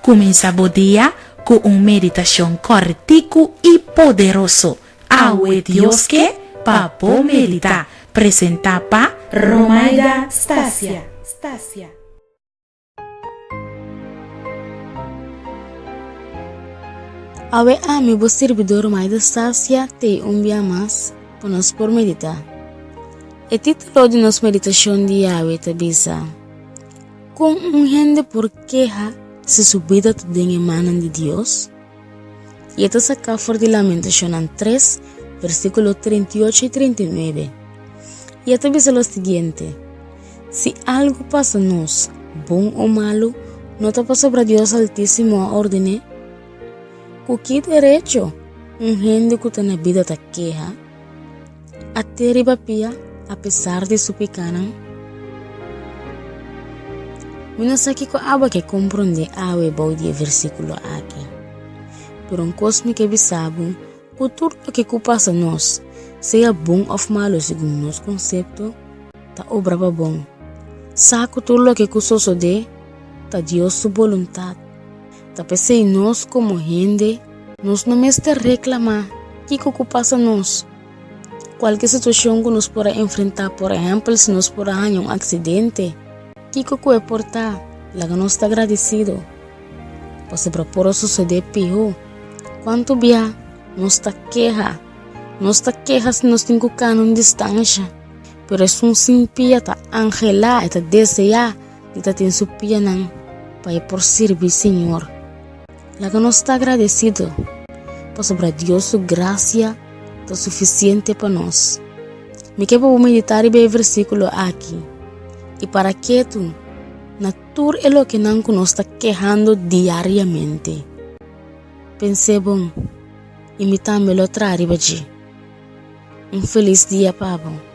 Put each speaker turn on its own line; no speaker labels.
Comenzamos día con una meditación cortico y poderoso. Awe Dios que papo medita. Presenta pa Romaida Stasia.
Awe ami bo servidor Romaida Stasia te dia mais para nós por meditar. O título de nossa meditação de Awe tabisa com gente por queja se subida tu den emanan de Deus. E esta saca for de Lamentação 3, versículo 38 y 39. Y esta dice lo siguiente: si algo pasa nos, bom o malo, no te pasa para Dios Altísimo a ordene. ¿Con qué derecho gente que tiene vida te queja? A te pia a pesar de su pecado. Mina saki ko aba que comprende awe baudia versículo aqui. Pero um cosme que bisabo, que tudo que passa nós, seja bom ou malo segundo nosso conceito, ta obra ba bom. Saco tudo que sucede, ta Deus sua vontade. Ta pensei nós como gente, nós não mestre reclamar que passa nós. Qualquer situação que nós pode enfrentar, por exemplo, se nós pode ganhar acidente, que é portar, lá que nós está agradecido. Pois para suceder pior, quanto bia, nós está queja se nós temos que em distância, pero é um simpia tá angela, tá desejar, e tá tem supia não, para por servir Senhor. Lá que nós está agradecido, pois para Deus sua graça tá suficiente para nós. Me quero meditar e versículo aqui. E para que tu, natur é o que não nos está quejando diariamente. Pensei bom, imitame lo traribaji. Um feliz dia, Pablo.